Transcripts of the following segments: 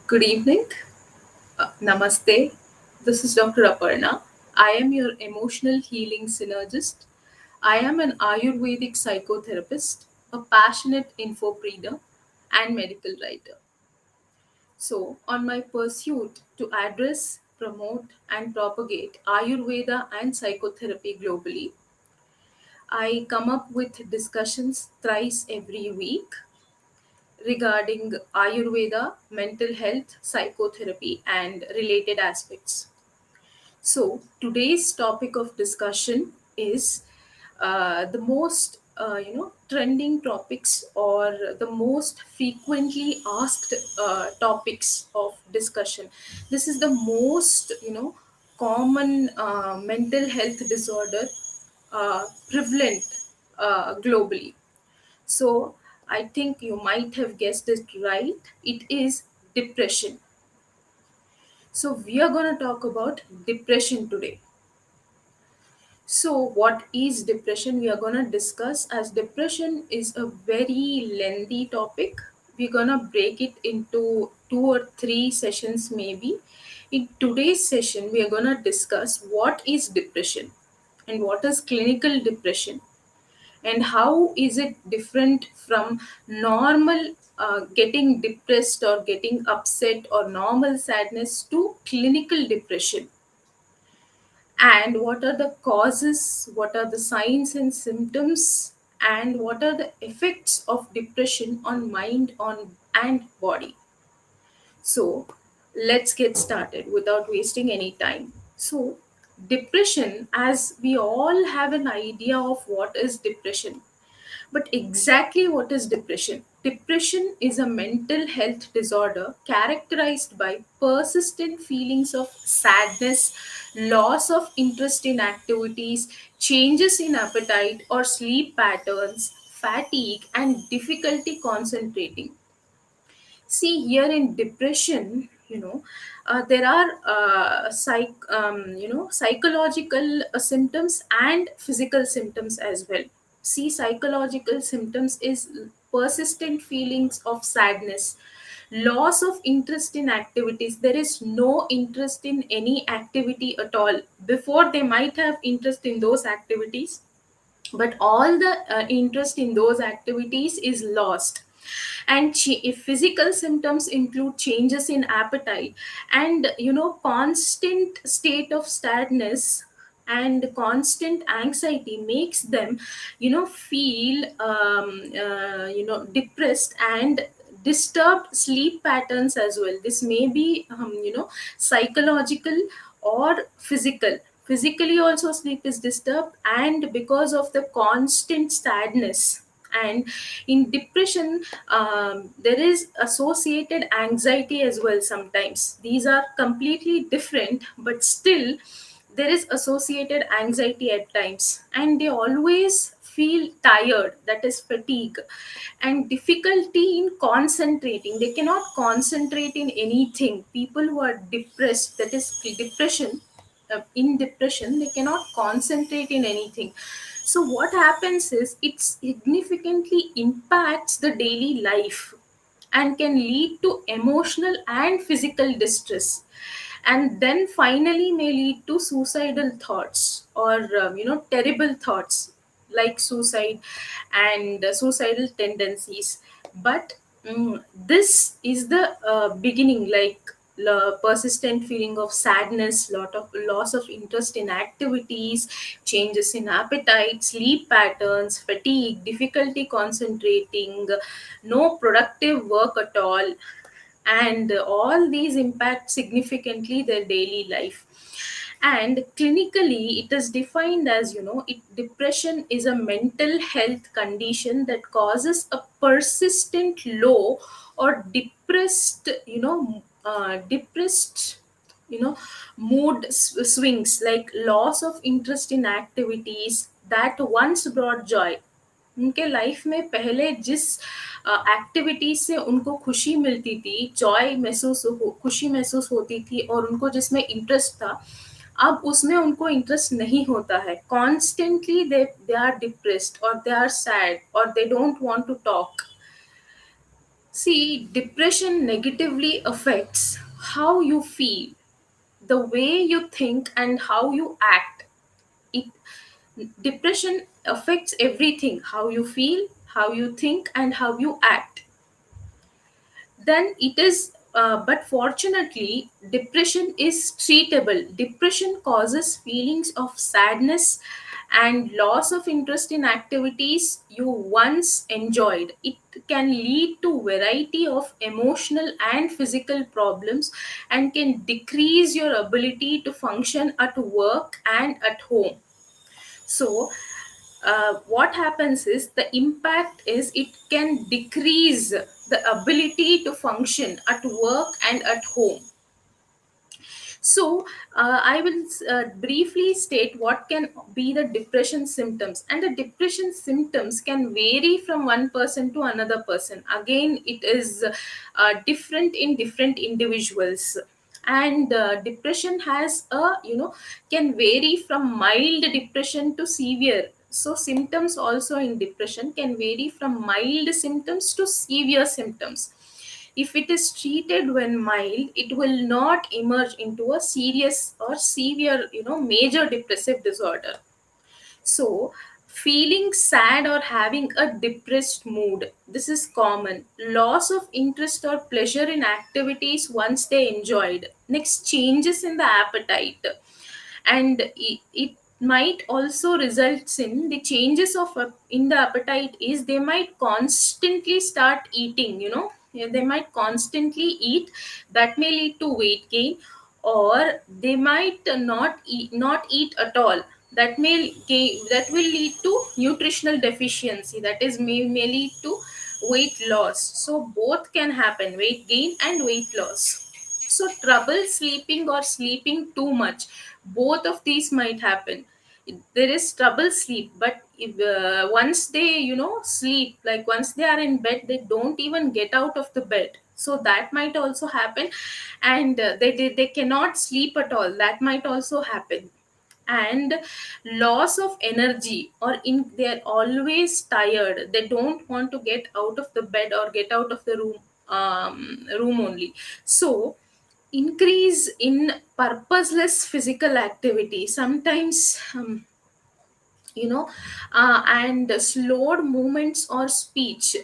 Good evening. Namaste. This is Dr. Aparna. I am your emotional healing synergist. I am an Ayurvedic psychotherapist, a passionate infopreneur, and medical writer. So, on my pursuit to address, promote, and propagate Ayurveda and psychotherapy globally, I come up with discussions thrice every week regarding Ayurveda, mental health, psychotherapy, and related aspects. So, today's topic of discussion is the most trending topics or the most frequently asked topics of discussion. This is the most common mental health disorder prevalent globally. So, I think you might have guessed it right. It is depression. So, we are going to talk about depression today. So, what is depression? We are going to discuss, as depression is a very lengthy topic. We're going to break it into two or three sessions, maybe. In today's session, we are going to discuss what is depression and what is clinical depression and how is it different from normal getting depressed or getting upset or normal sadness to clinical depression, and what are the causes, what are the signs and symptoms, and what are the effects of depression on mind on and body. So let's get started without wasting any time. So depression, as we all have an idea of what is depression, but exactly what is depression? Depression is a mental health disorder characterized by persistent feelings of sadness, loss of interest in activities, changes in appetite or sleep patterns, fatigue, and difficulty concentrating. See, here in depression, there are psychological symptoms and physical symptoms as well. See, psychological symptoms is persistent feelings of sadness, loss of interest in activities. There is no interest in any activity at all. Before, they might have interest in those activities, but all the interest in those activities is lost. And if physical symptoms include changes in appetite and constant state of sadness and constant anxiety makes them feel depressed and disturbed sleep patterns as well. This may be psychological or physical. Physically also sleep is disturbed, and because of the constant sadness. And in depression, there is associated anxiety as well. Sometimes these are completely different, but still there is associated anxiety at times, and they always feel tired, that is fatigue, and difficulty in concentrating. They cannot concentrate in anything. People who are depressed, that is depression, in depression, they cannot concentrate in anything. So what happens is it significantly impacts the daily life and can lead to emotional and physical distress, and then finally may lead to suicidal thoughts or terrible thoughts like suicide and suicidal tendencies. But this is the beginning, like persistent feeling of sadness, lot of loss of interest in activities, changes in appetite, sleep patterns, fatigue, difficulty concentrating, no productive work at all, and all these impact significantly their daily life. And clinically it is defined as, depression is a mental health condition that causes a persistent low or depressed mood swings, like loss of interest in activities that once brought joy. उनके life में पहले जिस activities से उनको खुशी मिलती थी, खुशी महसूस होती थी और उनको जिसमें इंटरेस्ट था, अब उसमें उनको इंटरेस्ट नहीं होता है. कॉन्स्टेंटली दे आर डिप्रेस्ड और दे आर सैड और they don't want to talk. See, depression negatively affects how you feel, the way you think, and how you act. It Depression affects everything: how you feel, how you think, and how you act. Then it is But fortunately, depression is treatable. Depression causes feelings of sadness and loss of interest in activities you once enjoyed. It can lead to variety of emotional and physical problems, and can decrease your ability to function at work and at home. So what happens is, the impact is, it can decrease the ability to function at work and at home. So, I will briefly state what can be the depression symptoms. And the depression symptoms can vary from one person to another person. Again, it is different in different individuals. And depression has can vary from mild depression to severe. So, symptoms also in depression can vary from mild symptoms to severe symptoms. If it is treated when mild, it will not emerge into a serious or severe, major depressive disorder. So, feeling sad or having a depressed mood, this is common. Loss of interest or pleasure in activities once they enjoyed. Next, changes in the appetite. And it might also results in the changes of in the appetite is, they might constantly start eating. Yeah, they might constantly eat. That may lead to weight gain. Or they might not eat at all. That will lead to nutritional deficiency. That is, may lead to weight loss. So both can happen: weight gain and weight loss. So trouble sleeping or sleeping too much, both of these might happen. There is trouble sleep, but if, once they sleep, like once they are in bed, they don't even get out of the bed. So that might also happen. And they cannot sleep at all. That might also happen. And loss of energy, or in they're always tired, they don't want to get out of the bed or get out of the room only. So increase in purposeless physical activity sometimes, and slowed movements or speech.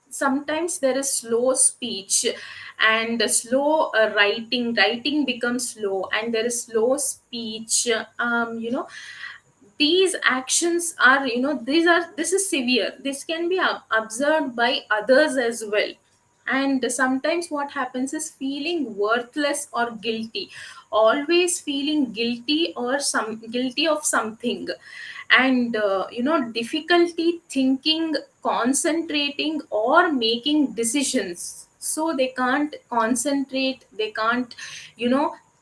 Sometimes there is slow speech, and slow writing becomes slow, and there is slow speech. These actions are, this is severe. This can be observed by others as well. And sometimes what happens is, feeling worthless or guilty, always feeling guilty or some guilty of something. And difficulty thinking, concentrating, or making decisions. So they can't concentrate, they can't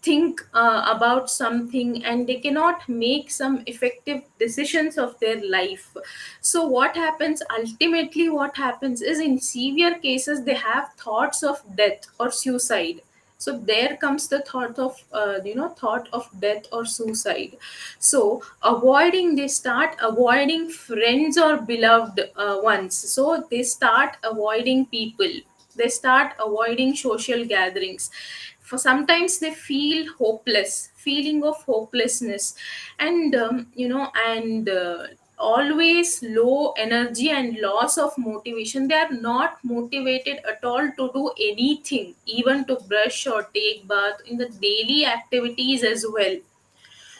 think about something, and they cannot make some effective decisions of their life. So what happens, ultimately what happens is, in severe cases, they have thoughts of death or suicide. So there comes the thought of death or suicide. So they start avoiding friends or beloved ones. So they start avoiding people, they start avoiding social gatherings. For sometimes they feel hopeless, feeling of hopelessness. And always low energy and loss of motivation. They are not motivated at all to do anything, even to brush or take bath, in the daily activities as well.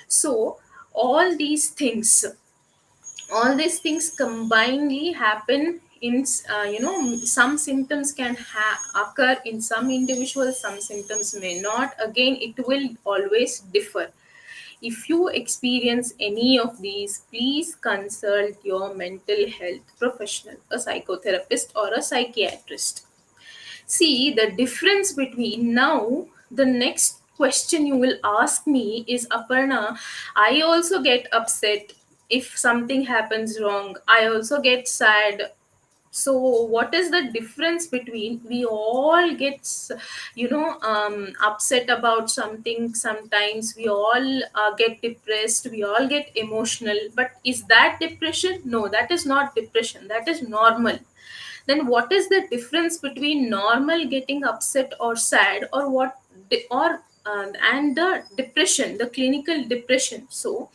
So all these things all these things combinedly happen in, some symptoms can occur in some individuals, some symptoms may not. Again, it will always differ. If you experience any of these, please consult your mental health professional, a psychotherapist or a psychiatrist. See, the difference between now, the next question you will ask me is, Aparna, I also get upset if something happens wrong. I also get sad. So, what is the difference between, we all get, upset about something sometimes, we all get depressed, we all get emotional, but is that depression? No, that is not depression. That is normal. then what is the difference between normal getting upset or sad, or what or and the depression, the clinical depression? So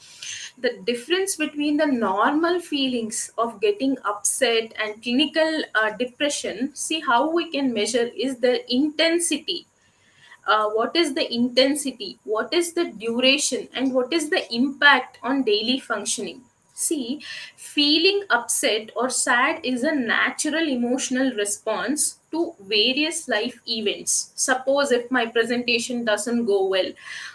the difference between the normal feelings of getting upset and clinical depression, see how we can measure is the intensity. What is the intensity, what is the duration, and what is the impact on daily functioning? See, feeling upset or sad is a natural emotional response to various life events. Suppose if my presentation doesn't go well,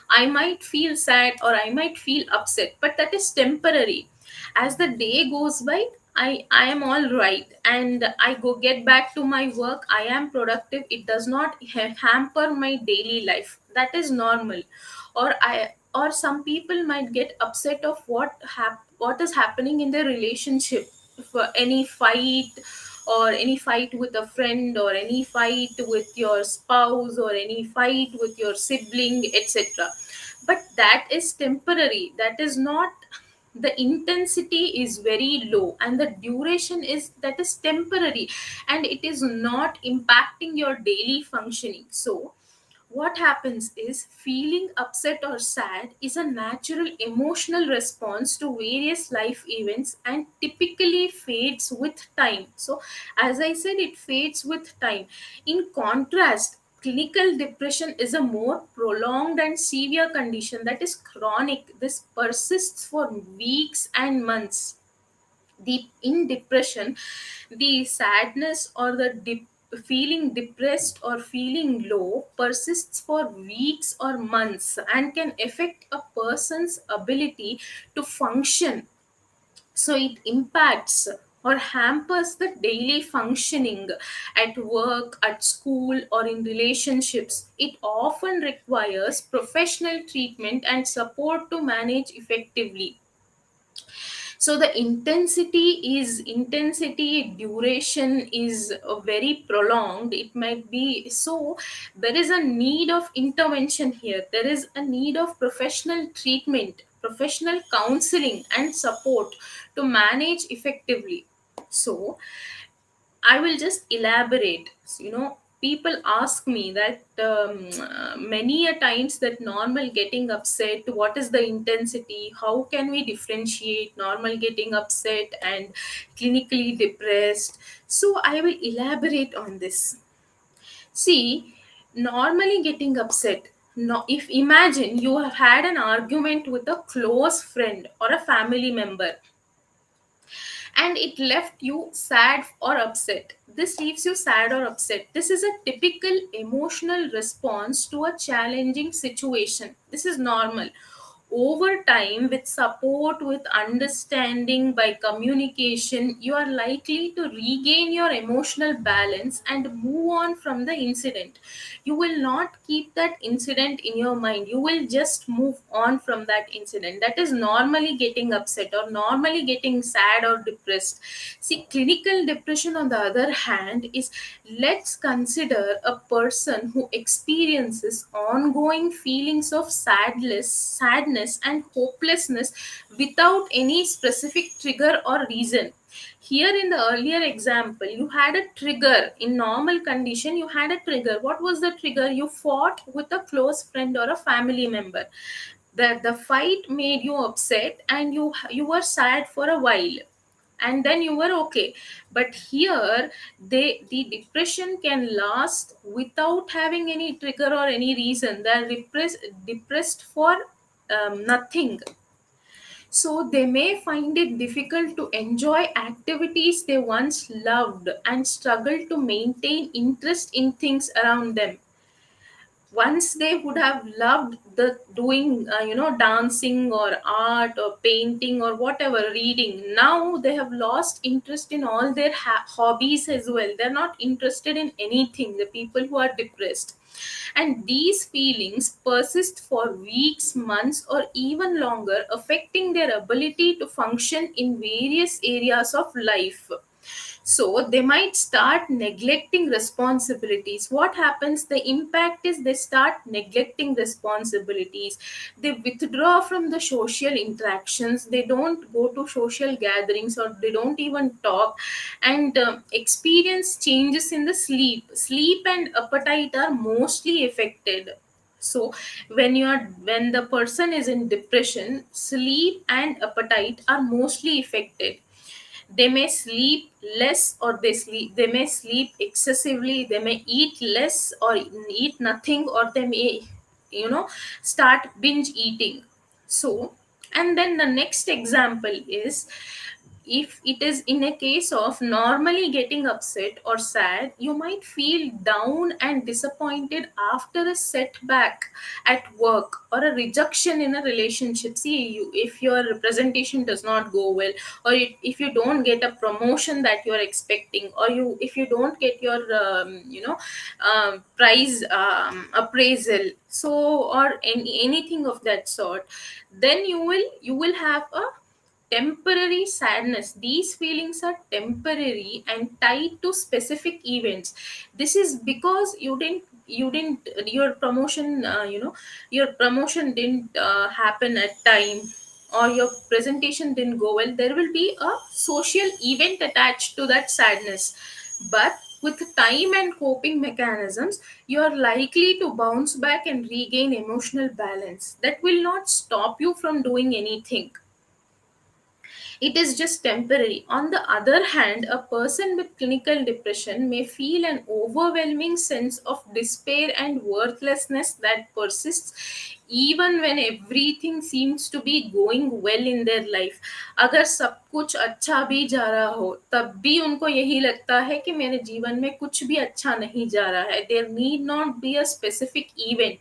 I might feel sad or I might feel upset, but that is temporary. As the day goes by, I am all right, and I go get back to my work. I am productive. It does not hamper my daily life. That is normal. Or some people might get upset of what is happening in their relationship. For any fight, or any fight with a friend, or any fight with your spouse, or any fight with your sibling, etc. But that is temporary. That is not, the intensity is very low, and the duration is, that is temporary, and it is not impacting your daily functioning. So what happens is, feeling upset or sad is a natural emotional response to various life events and typically fades with time. So, as I said, it fades with time. In contrast, clinical depression is a more prolonged and severe condition that is chronic. This persists for weeks and months. In depression, the sadness or the feeling depressed or feeling low persists for weeks or months and can affect a person's ability to function. So it impacts or hampers the daily functioning at work, at school, or in relationships. It often requires professional treatment and support to manage effectively. So the intensity duration is very prolonged. It might be, so there is a need of intervention here. There is a need of professional treatment, professional counseling and support to manage effectively. So I will just elaborate. So, people ask me that many a times, that normal getting upset, what is the intensity? How can we differentiate normal getting upset and clinically depressed? So I will elaborate on this. See, normally getting upset. No, if imagine you have had an argument with a close friend or a family member, and it left you sad or upset. This leaves you sad or upset. This is a typical emotional response to a challenging situation. This is normal. Over time, with support, with understanding, by communication, you are likely to regain your emotional balance and move on from the incident. You will not keep that incident in your mind. You will just move on from that incident. That is normally getting upset or normally getting sad or depressed. See, clinical depression, on the other hand, is, let's consider a person who experiences ongoing feelings of sadness and hopelessness without any specific trigger or reason. Here in the earlier example, you had a trigger. In normal condition, you had a trigger. What was the trigger? You fought with a close friend or a family member. The fight made you upset, and you were sad for a while, and then you were okay. But here, the depression can last without having any trigger or any reason. They're depressed for nothing. So they may find it difficult to enjoy activities they once loved and struggle to maintain interest in things around them. Once they would have loved the doing, dancing or art or painting or whatever, reading, now they have lost interest in all their hobbies as well. They're not interested in anything, the people who are depressed. And these feelings persist for weeks, months, or even longer, affecting their ability to function in various areas of life. So they might start neglecting responsibilities. What happens? The impact is they start neglecting responsibilities. They withdraw from the social interactions. They don't go to social gatherings, or they don't even talk. And experience changes in the sleep and appetite are mostly affected. So when the person is in depression, sleep and appetite are mostly affected. They may sleep less, or they may sleep excessively. They may eat less or eat nothing, or they may, you know start binge eating. So, and then the next example is, if it is in a case of normally getting upset or sad, you might feel down and disappointed after a setback at work or a rejection in a relationship. See, if your presentation does not go well, or if you don't get a promotion that you're expecting, or if you don't get your prize appraisal, so, or anything of that sort, then you will have a temporary sadness. These feelings are temporary and tied to specific events. This is because you didn't your promotion, your promotion didn't happen at time, or your presentation didn't go well. There will be a social event attached to that sadness. But with time and coping mechanisms, you are likely to bounce back and regain emotional balance. That will not stop you from doing anything. It is just temporary. On the other hand, a person with clinical depression may feel an overwhelming sense of despair and worthlessness that persists even when everything seems to be going well in their life. अगर सब कुछ अच्छा भी जा रहा हो, तब भी उनको यही लगता है कि मेरे जीवन में कुछ भी अच्छा नहीं जा रहा है. There need not be a specific event.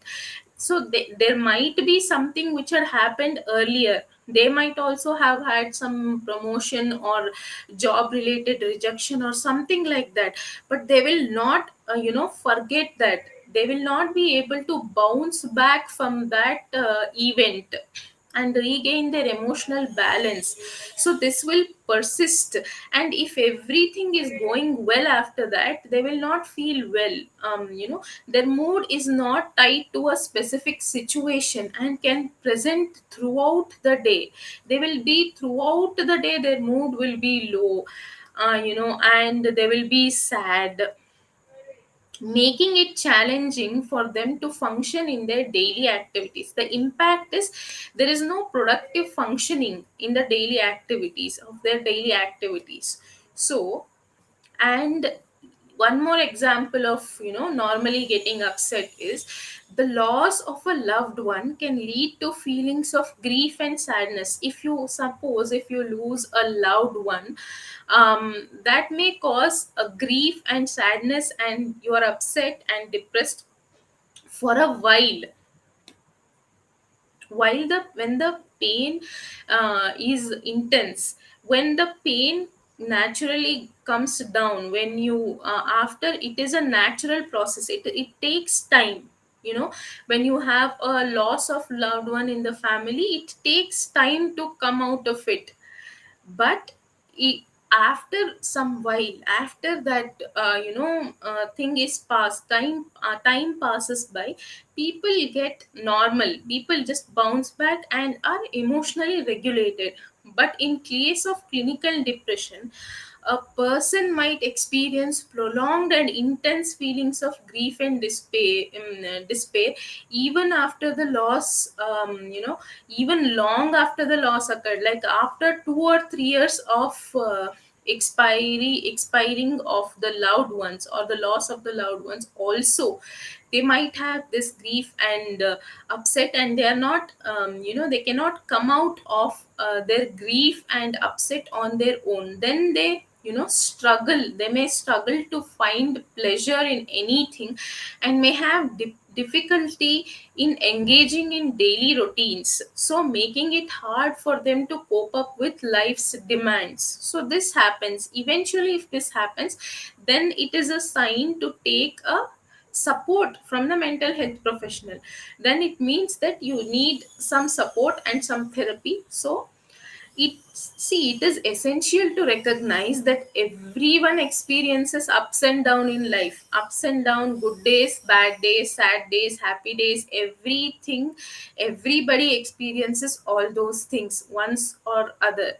So there might be something which had happened earlier. They might also have had some promotion or job related rejection or something like that, but they will not forget that. They will not be able to bounce back from that event and regain their emotional balance. So this will persist, and if everything is going well after that, they will not feel well. Their mood is not tied to a specific situation and can present throughout the day. They will be throughout the day, their mood will be low, and they will be sad, making it challenging for them to function in their daily activities. The impact is, there is no productive functioning in the daily activities of their daily activities. So, and one more example of normally getting upset is, the loss of a loved one can lead to feelings of grief and sadness. If you suppose, if you lose a loved one, that may cause a grief and sadness, and you are upset and depressed for a while the when the pain is intense. When the pain naturally comes down, when you after, it is a natural process. It takes time. When you have a loss of loved one in the family, it takes time to come out of it. But i- after some while, after that thing is passed, time passes by, people get normal, people just bounce back and are emotionally regulated. But in case of clinical depression, a person might experience prolonged and intense feelings of grief and despair even after the loss, even long after the loss occurred, like after 2 or 3 years of expiring of the loved ones, or the loss of the loved ones also. They might have this grief and upset, and they are not, they cannot come out of their grief and upset on their own. Then they they may struggle to find pleasure in anything, and may have difficulty in engaging in daily routines, so making it hard for them to cope up with life's demands. So this happens eventually. If this happens, then it is a sign to take a support from the mental health professional. Then it means that you need some support and some therapy. So It is essential to recognize that everyone experiences ups and down in life, ups and down, good days, bad days, sad days, happy days, everything. Everybody experiences all those things once or other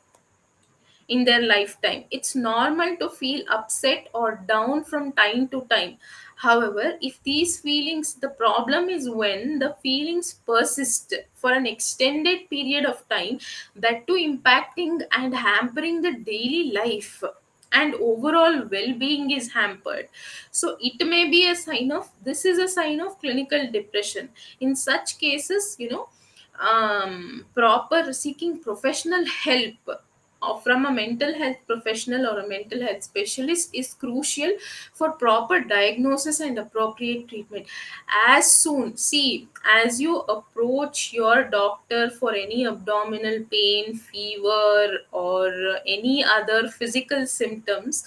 in their lifetime. It's normal to feel upset or down from time to time. However, if these feelings, the problem is when the feelings persist for an extended period of time, that too impacting and hampering the daily life, and overall well-being is hampered. So it may be a sign of, this is a sign of clinical depression. In such cases, proper seeking professional help from a mental health professional or a mental health specialist is crucial for proper diagnosis and appropriate treatment. As soon, see, as you approach your doctor for any abdominal pain, fever, or any other physical symptoms,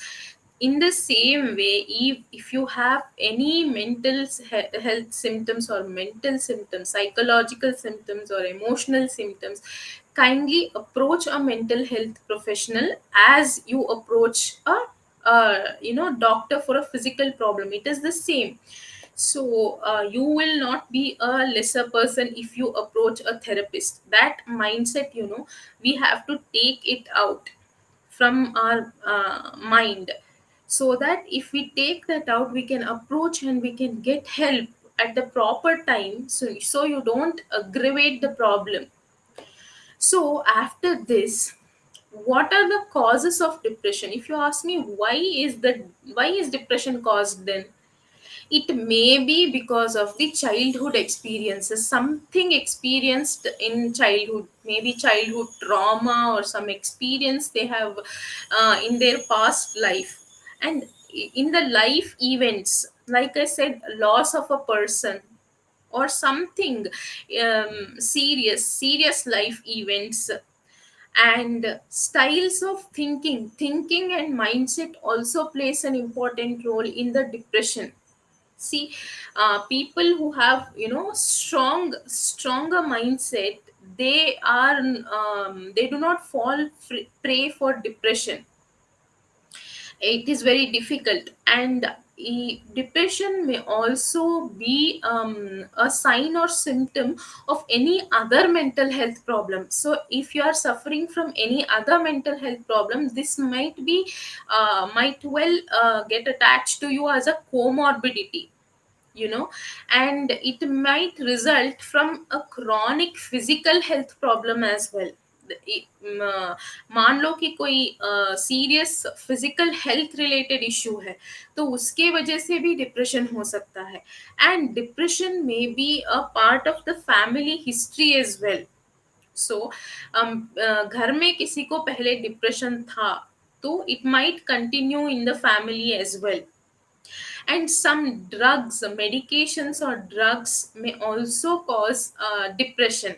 in the same way, if you have any health symptoms or mental symptoms, psychological symptoms or emotional symptoms, kindly approach a mental health professional as you approach a doctor for a physical problem. It is the same. So you will not be a lesser person if you approach a therapist. That mindset, we have to take it out from our mind, so that if we take that out, we can approach and we can get help at the proper time, so you don't aggravate the problem. So after this, what are the causes of depression? If you ask me, why is depression caused, then it may be because of the childhood experiences, something experienced in childhood, maybe childhood trauma or some experience they have in their past life. And in the life events, like I said, loss of a person or something, serious life events, and styles of thinking and mindset also plays an important role in the depression. See, people who have stronger mindset, they do not fall prey for depression. It is very difficult. And depression may also be a sign or symptom of any other mental health problem. So if you are suffering from any other mental health problem, this might well get attached to you as a comorbidity, you know and it might result from a chronic physical health problem as well. मान लो कि कोई serious physical health related issue है, तो उसके वजह से भी depression हो सकता है. एंड डिप्रेशन में be a part of the family history as well. So घर में किसी को पहले डिप्रेशन था, तो it might continue in the family as well. And some drugs, medications or drugs may also cause depression.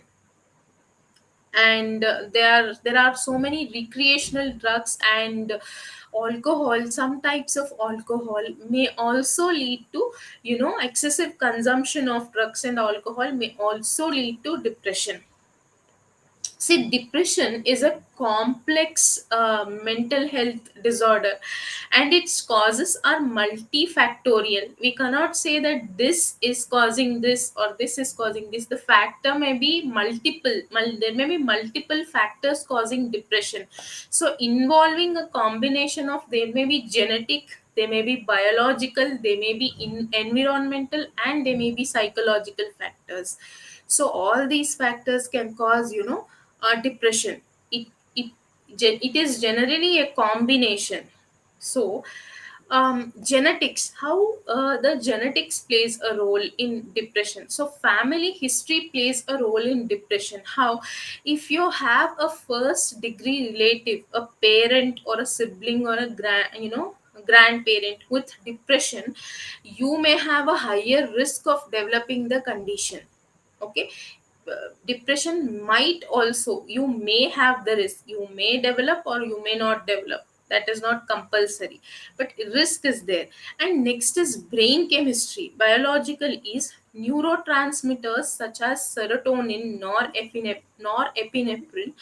And there are so many recreational drugs, and alcohol, some types of alcohol may also lead to, excessive consumption of drugs and alcohol may also lead to depression. See, depression is a complex mental health disorder, and its causes are multifactorial. We cannot say that this is causing this or this is causing this. The factor may be multiple. There may be multiple factors causing depression. So, involving a combination of, there may be genetic, they may be biological, they may be environmental, and they may be psychological factors. So all these factors can cause, depression. It it is generally a combination. So genetics, how the genetics plays a role in depression. So family history plays a role in depression. How? If you have a first degree relative, a parent or a sibling or a grandparent with depression, you may have a higher risk of developing the condition. Okay. Depression might also, you may have the risk, you may develop or you may not develop. that is not compulsory, but risk is there. And next is brain chemistry. Biological is neurotransmitters such as serotonin, norepinephrine,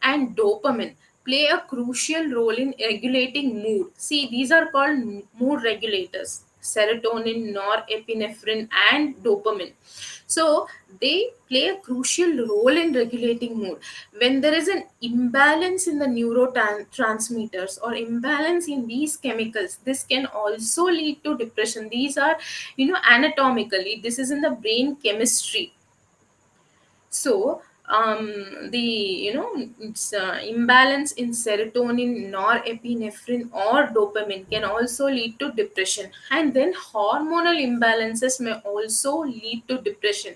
and dopamine play a crucial role in regulating mood. See, these are called mood regulators: serotonin, norepinephrine, and dopamine. So they play a crucial role in regulating mood. When there is an imbalance in the neurotransmitters or imbalance in these chemicals, this can also lead to depression. These are, anatomically, this is in the brain chemistry. So the imbalance in serotonin, norepinephrine, or dopamine can also lead to depression. And then hormonal imbalances may also lead to depression.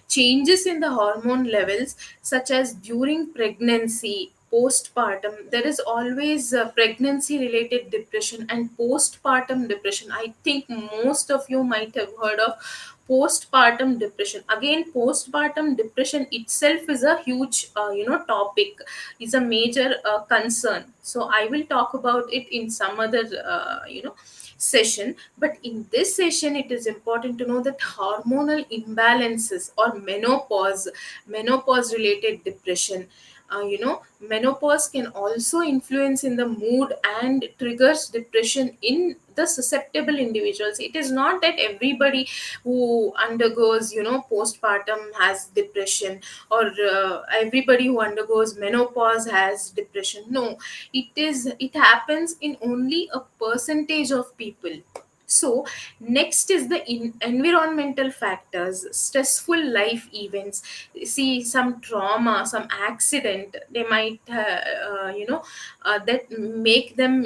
Changes in the hormone levels, such as during pregnancy, postpartum, there is always pregnancy related depression and postpartum depression. I think most of you might have heard of postpartum depression. Again, postpartum depression itself is a huge topic, is a major concern. So I will talk about it in some other session. But in this session, it is important to know that hormonal imbalances or menopause related depression, menopause can also influence in the mood and triggers depression in the susceptible individuals. It is not that everybody who undergoes postpartum has depression, or everybody who undergoes menopause has depression. No, it happens in only a percentage of people. So next is the environmental factors, stressful life events. See, some trauma, some accident, they might that make them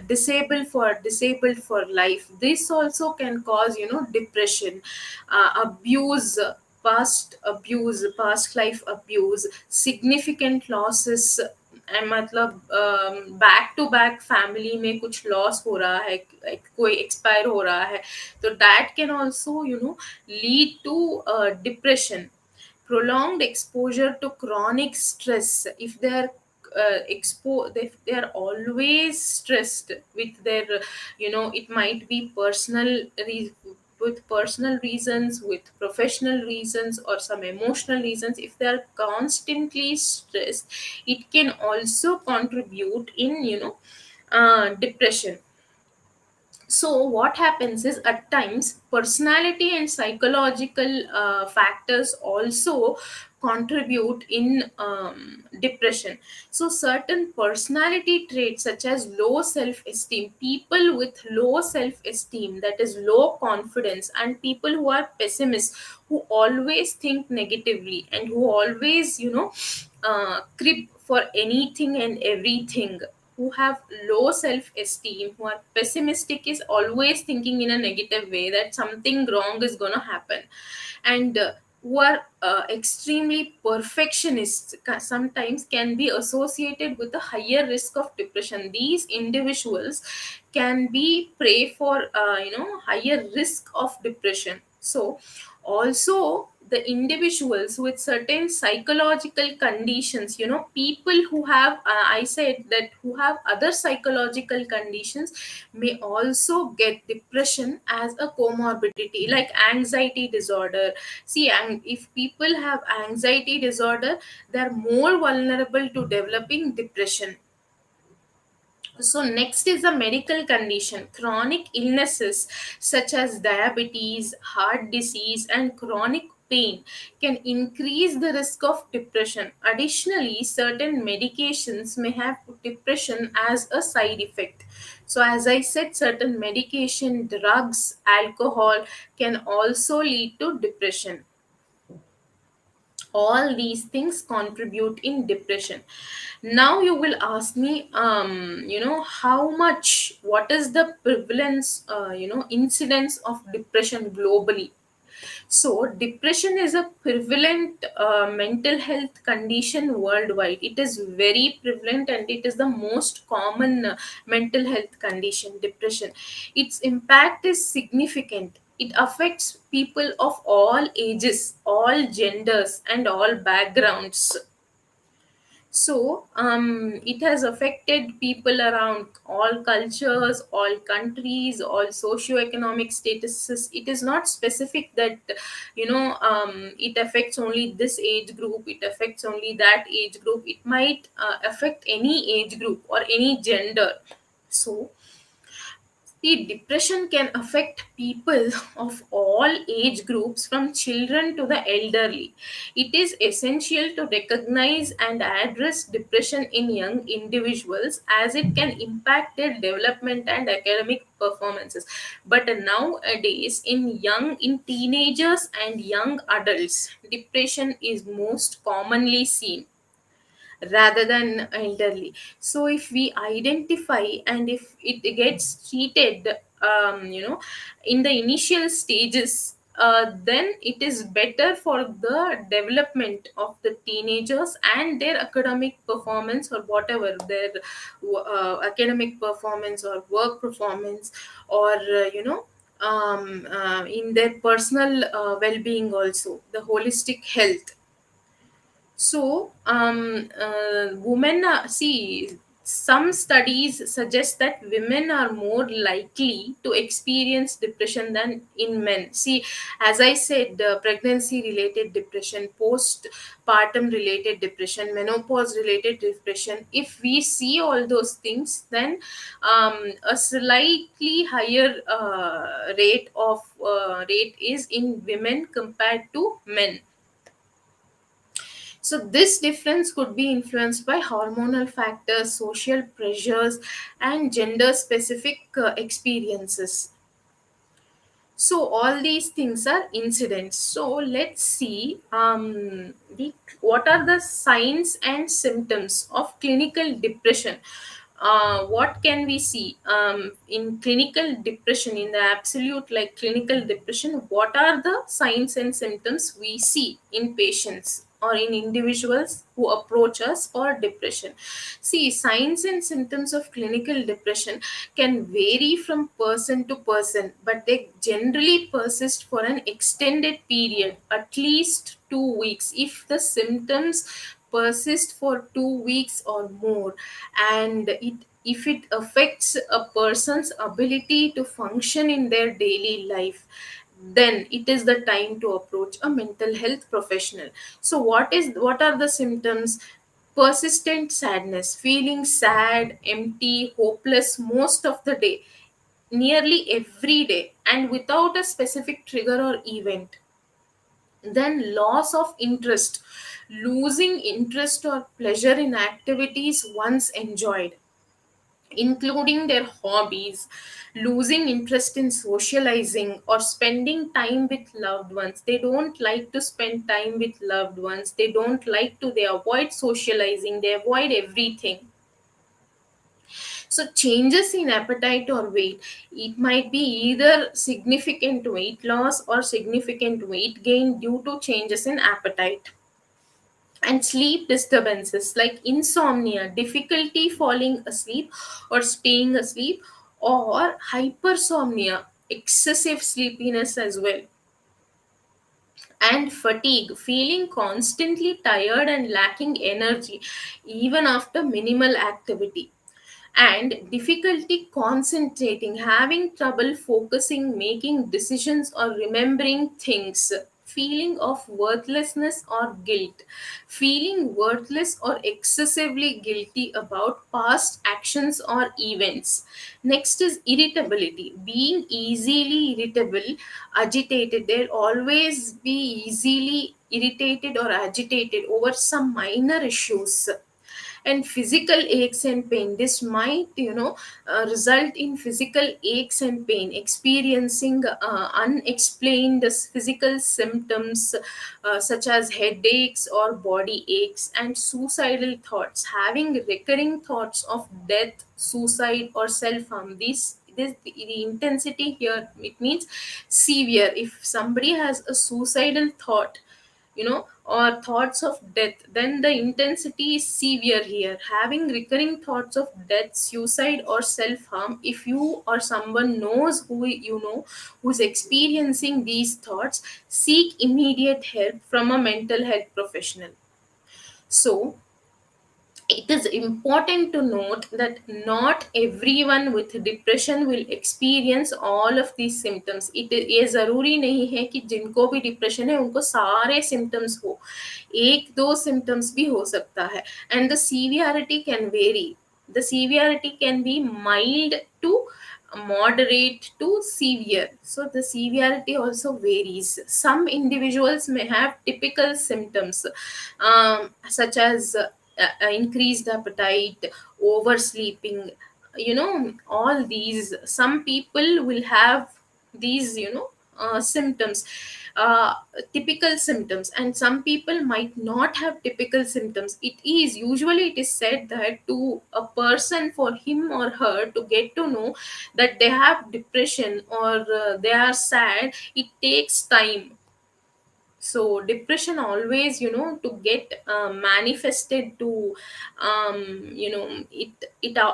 disabled for life. This also can cause depression. Abuse, past life abuse, significant losses, मतलब back to back family में कुछ loss हो रहा है, कोई expire हो रहा है, तो that can also lead to depression. Prolonged exposure to chronic stress, if they are if they are always stressed with their it might be with personal reasons, with professional reasons, or some emotional reasons. If they are constantly stressed, it can also contribute in depression. So what happens is, at times, personality and psychological factors also contribute in depression. So certain personality traits, such as low self-esteem, people with low self-esteem, that is low confidence, and people who are pessimists, who always think negatively and who always crib for anything and everything, who have low self esteem, who are pessimistic, is always thinking in a negative way that something wrong is going to happen, and who are extremely perfectionists, sometimes can be associated with a higher risk of depression. These individuals can be prey for higher risk of depression. So also, the individuals with certain psychological conditions, people who have I said that who have other psychological conditions, may also get depression as a comorbidity, like anxiety disorder. See, and if people have anxiety disorder, they're more vulnerable to developing depression. So next is a medical condition. Chronic illnesses such as diabetes, heart disease, and chronic pain can increase the risk of depression. Additionally, certain medications may have depression as a side effect. So as I said, certain medication, drugs, alcohol can also lead to depression. All these things contribute in depression. Now you will ask me, how much, what is the prevalence, incidence of depression globally? So, depression is a prevalent mental health condition worldwide. It is very prevalent and it is the most common mental health condition, depression. Its impact is significant. It affects people of all ages, all genders, and all backgrounds. It has affected people around all cultures, all countries, all socioeconomic statuses. It is not specific that, it affects only this age group, it affects only that age group. It might affect any age group or any gender. So, see, depression can affect people of all age groups from children to the elderly. It is essential to recognize and address depression in young individuals as it can impact their development and academic performances. But nowadays, in teenagers and young adults, depression is most commonly seen rather than elderly. So if we identify and if it gets treated, in the initial stages, then it is better for the development of the teenagers and their academic performance, or whatever their academic performance or work performance, or in their personal well-being, also the holistic health. Women see, some studies suggest that women are more likely to experience depression than in men. See, as I said, pregnancy related depression, postpartum related depression, menopause related depression. If we see all those things, then a slightly higher rate is in women compared to men. So, this difference could be influenced by hormonal factors, social pressures, and gender specific experiences. So all these things are incidents. So let's see, what are the signs and symptoms of clinical depression. What can we see in clinical depression, in the absolute, like clinical depression? What are the signs and symptoms we see in patients or in individuals who approach us for depression? See, signs and symptoms of clinical depression can vary from person to person, but they generally persist for an extended period, at least 2 weeks. If the symptoms persist for 2 weeks or more, and if it affects a person's ability to function in their daily life, then it is the time to approach a mental health professional. So what are the symptoms? Persistent sadness, feeling sad, empty, hopeless most of the day, nearly every day, and without a specific trigger or event. Then loss of interest, losing interest or pleasure in activities once enjoyed, including their hobbies, losing interest in socializing or spending time with loved ones. They don't like to spend time with loved ones. They avoid socializing, they avoid everything. So, changes in appetite or weight, it might be either significant weight loss or significant weight gain due to changes in appetite. And sleep disturbances like insomnia, difficulty falling asleep or staying asleep, or hypersomnia, excessive sleepiness as well. And fatigue, feeling constantly tired and lacking energy even after minimal activity. And difficulty concentrating, having trouble focusing, making decisions, or remembering things. Feeling of worthlessness or guilt, feeling worthless or excessively guilty about past actions or events. Next is irritability, being easily irritable, agitated. They'll always be easily irritated or agitated over some minor issues. And physical aches and pain, this might result in physical aches and pain, experiencing unexplained physical symptoms, such as headaches or body aches. And suicidal thoughts, having recurring thoughts of death, suicide, or self-harm. The intensity here, it means severe. If somebody has a suicidal thought, or thoughts of death, then the intensity is severe here. Having recurring thoughts of death, suicide, or self-harm, if you or someone knows who's experiencing these thoughts, seek immediate help from a mental health professional. So it is important to note that not everyone with depression will experience all of these symptoms. ये ज़रूरी नहीं है कि जिनको भी depression है उनको सारे symptoms हो, एक दो symptoms भी हो सकता है, and the severity can vary. The severity can be mild to moderate to severe, so the severity also varies. Some individuals may have typical symptoms, such as increased appetite, oversleeping, all these. Some people will have these, symptoms, uh, typical symptoms, and some people might not have typical symptoms. It is said that to a person, for him or her to get to know that they have depression or they are sad, it takes time. So depression always, to get manifested to,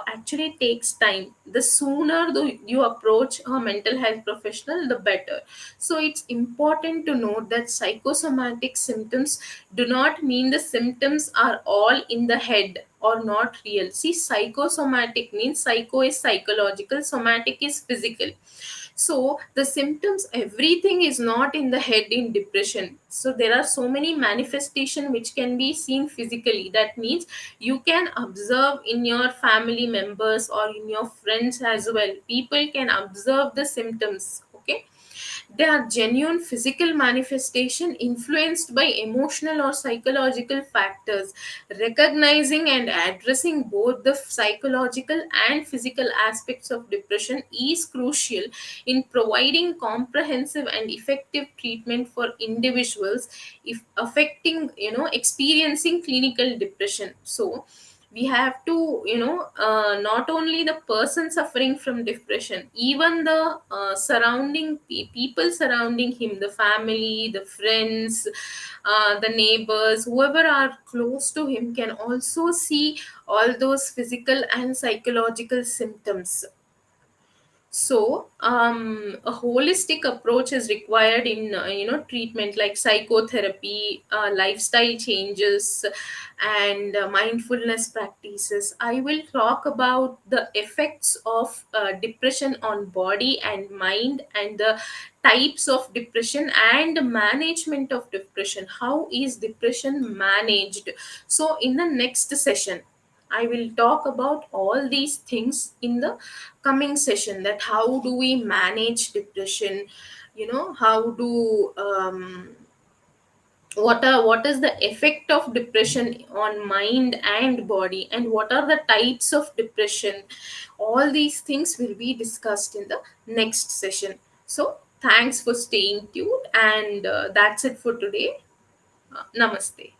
actually takes time. The sooner you approach a mental health professional, the better. So it's important to note that psychosomatic symptoms do not mean the symptoms are all in the head or not real. See, psychosomatic means psycho is psychological, somatic is physical. So the symptoms, everything is not in the head in depression. So there are so many manifestation which can be seen physically. That means you can observe in your family members or in your friends as well. People can observe the symptoms. Okay, they are genuine physical manifestation influenced by emotional or psychological factors. Recognizing and addressing both the psychological and physical aspects of depression is crucial in providing comprehensive and effective treatment for individuals if affecting, experiencing clinical depression. So we have to, not only the person suffering from depression, even the surrounding people surrounding him, the family, the friends, the neighbors, whoever are close to him, can also see all those physical and psychological symptoms. So a holistic approach is required in, treatment, like psychotherapy, lifestyle changes, and mindfulness practices. I will talk about the effects of depression on body and mind, and the types of depression and management of depression. How is depression managed? So in the next session, I will talk about all these things in the coming session, that how do we manage depression, how do, what is the effect of depression on mind and body, and what are the types of depression. All these things will be discussed in the next session. So thanks for staying tuned, and that's it for today. Namaste.